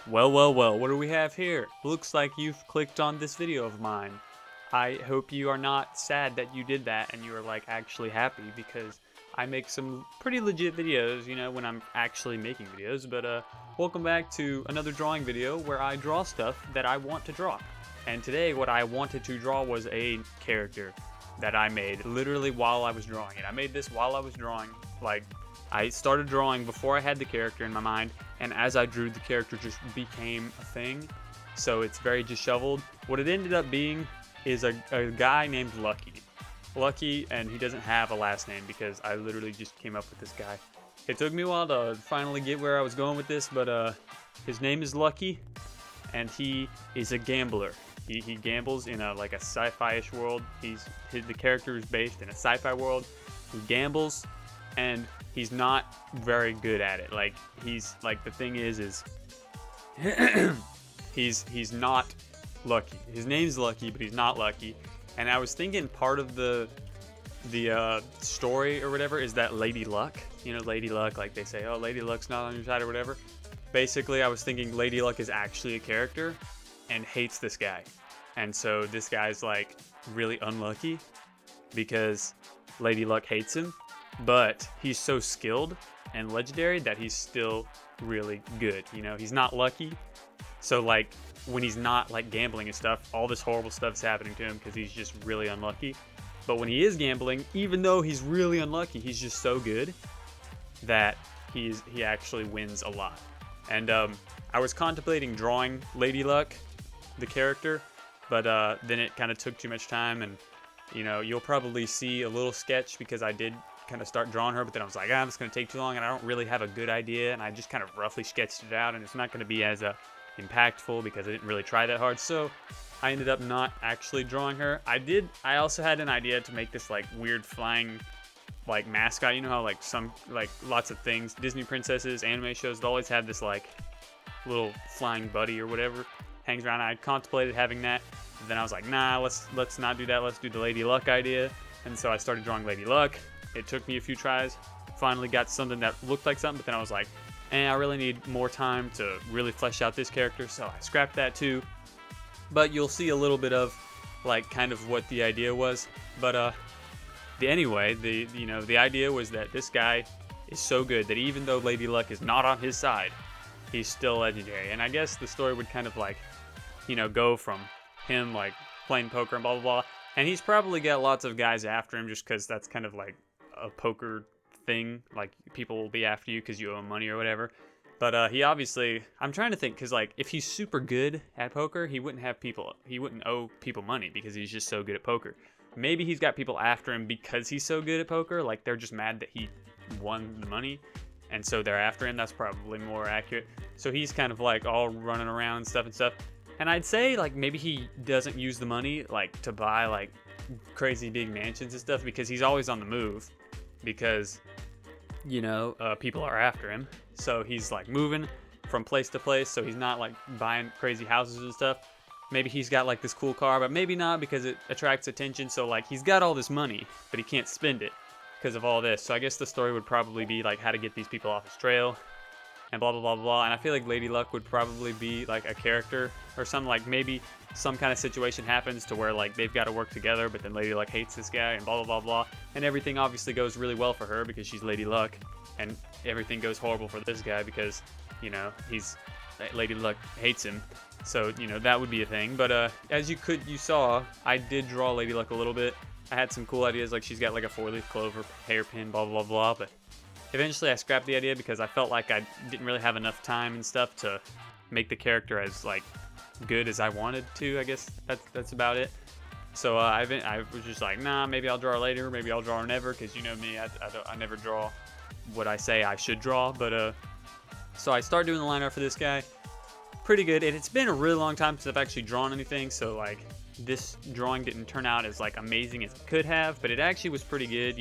Well, what do we have here? Looks like you've clicked on this video of mine. I hope you are not sad that you did that and you are like actually happy, because I make some pretty legit videos, when I'm actually making videos. But welcome back to another drawing video where I draw stuff that I want to draw. And today what I wanted to draw was a character that I made literally while I was drawing it. I made this while I was drawing. Like, I started drawing before I had the character in my mind, and as I drew, the character just became a thing. So it's very disheveled. What it ended up being is a guy named Lucky. Lucky, and he doesn't have a last name because I literally just came up with this guy. It took me a while to finally get where I was going with this, but his name is Lucky, and he is a gambler. He gambles in a sci-fi-ish world. The character is based in a sci-fi world. He gambles, and he's not very good at it. The thing is he's not lucky. His name's Lucky, but he's not lucky. And I was thinking part of the story or whatever is that Lady Luck. Lady Luck, like they say, oh, Lady Luck's not on your side or whatever. Basically, I was thinking Lady Luck is actually a character and hates this guy. And so this guy's like really unlucky because Lady Luck hates him. But he's so skilled and legendary that he's still really good. He's not lucky. So when he's not gambling and stuff, all this horrible stuff is happening to him because he's just really unlucky. But when he is gambling, even though he's really unlucky, he's just so good that he actually wins a lot. And I was contemplating drawing Lady Luck, the character, but then it kind of took too much time, and you'll probably see a little sketch because I did kind of start drawing her, but then I was like, it's going to take too long, and I don't really have a good idea, and I just kind of roughly sketched it out, and it's not going to be as impactful because I didn't really try that hard. So I ended up not actually drawing her. I also had an idea to make this weird flying mascot. How lots of things, Disney princesses, anime shows, they always have this little flying buddy or whatever hangs around. I contemplated having that, but then I was like, nah, let's not do that. Let's do the Lady Luck idea. And so I started drawing Lady Luck. It took me a few tries, finally got something that looked like something, but then I was like, I really need more time to really flesh out this character, so I scrapped that too. But you'll see a little bit of kind of what the idea was. But the idea was that this guy is so good that even though Lady Luck is not on his side, he's still legendary. And I guess the story would kind of go from him playing poker and blah blah blah, and he's probably got lots of guys after him just because that's kind of a poker thing. People will be after you because you owe them money or whatever. But he obviously, I'm trying to think, because if he's super good at poker, he wouldn't owe people money because he's just so good at poker. Maybe he's got people after him because he's so good at poker, they're just mad that he won the money, and so they're after him. That's probably more accurate. So he's kind of all running around and stuff. And I'd say maybe he doesn't use the money to buy crazy big mansions and stuff, because he's always on the move, because people are after him. So he's moving from place to place, so he's not buying crazy houses and stuff. Maybe he's got this cool car, but maybe not, because it attracts attention. So he's got all this money, but he can't spend it because of all this. So I guess the story would probably be how to get these people off his trail and blah blah blah blah. And I feel like Lady Luck would probably be a character or something. Maybe some kind of situation happens to where they've got to work together, but then Lady Luck hates this guy and blah blah blah blah, and everything obviously goes really well for her because she's Lady Luck, and everything goes horrible for this guy because Lady Luck hates him. So that would be a thing. But as you saw, I did draw Lady Luck a little bit. I had some cool ideas, she's got a 4-leaf clover, hairpin, blah blah blah, but eventually I scrapped the idea because I felt like I didn't really have enough time and stuff to make the character as good as I wanted to. I guess that's about it. So I was just nah, maybe I'll draw her later, maybe I'll draw her never, because me, I never draw what I say I should draw. But so I started doing the line art for this guy. Pretty good, and it's been a really long time since I've actually drawn anything, so this drawing didn't turn out as amazing as it could have, but it actually was pretty good,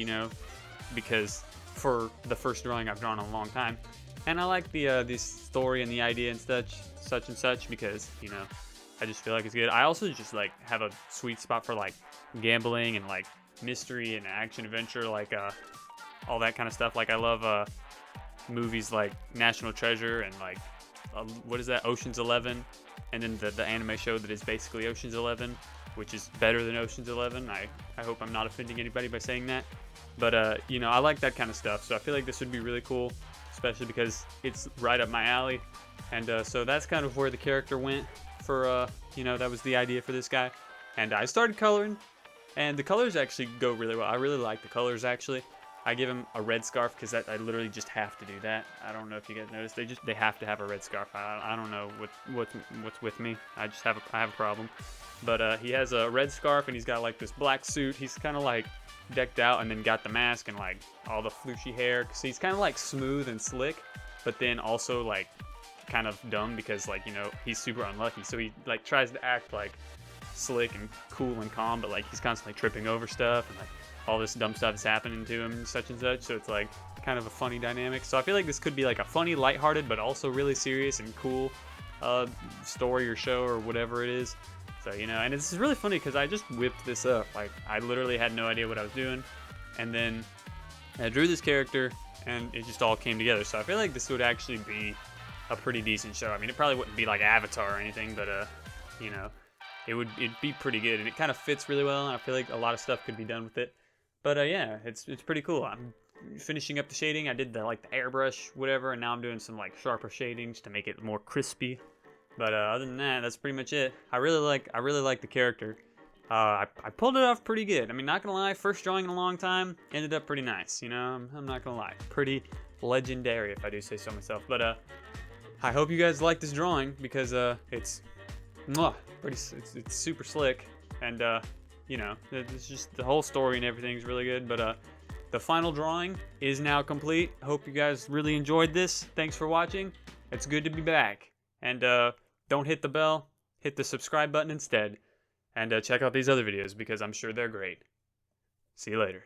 because for the first drawing I've drawn in a long time. And I like the story and the idea and such because I just feel like it's good. I also just have a sweet spot for gambling and mystery and action adventure, all that kind of stuff. I love movies like National Treasure and what is that, Ocean's 11, and then the anime show that is basically Ocean's 11, which is better than Ocean's 11. I hope I'm not offending anybody by saying that, but you know, I like that kind of stuff, so I feel like this would be really cool, especially because it's right up my alley. And so that's kind of where the character went for, you know, that was the idea for this guy. And I started coloring, and the colors actually go really well. I really like the colors, actually. I give him a red scarf because I literally just have to do that. I don't know if you guys noticed. They have to have a red scarf. I don't know what's with me. I have a problem. But he has a red scarf, and he's got like this black suit. He's kind of like decked out, and then got the mask and like all the flooshy hair. So he's kind of like smooth and slick, but then also like kind of dumb because, like, you know, he's super unlucky. So he like tries to act like slick and cool and calm, but like he's constantly tripping over stuff, and like all this dumb stuff is happening to him and such. So it's like kind of a funny dynamic. So I feel like this could be like a funny, lighthearted, but also really serious and cool story or show or whatever it is. So, you know, and it's really funny because I just whipped this up. Like, I literally had no idea what I was doing, and then I drew this character, and it just all came together. So I feel like this would actually be a pretty decent show. I mean, it probably wouldn't be like Avatar or anything, but you know, it'd be pretty good, and it kind of fits really well, and I feel like a lot of stuff could be done with it. But yeah, it's pretty cool. I'm finishing up the shading. I did the airbrush, whatever, and now I'm doing some like sharper shadings to make it more crispy. But other than that, that's pretty much it. I really like the character. I pulled it off pretty good. I mean, not gonna lie, first drawing in a long time, ended up pretty nice. You know, I'm not gonna lie, pretty legendary if I do say so myself. But I hope you guys like this drawing because it's super slick, and you know, it's just the whole story and everything's really good. But the final drawing is now complete. Hope you guys really enjoyed this. Thanks for watching. It's good to be back. And don't hit the bell, hit the subscribe button instead. And check out these other videos because I'm sure they're great. See you later.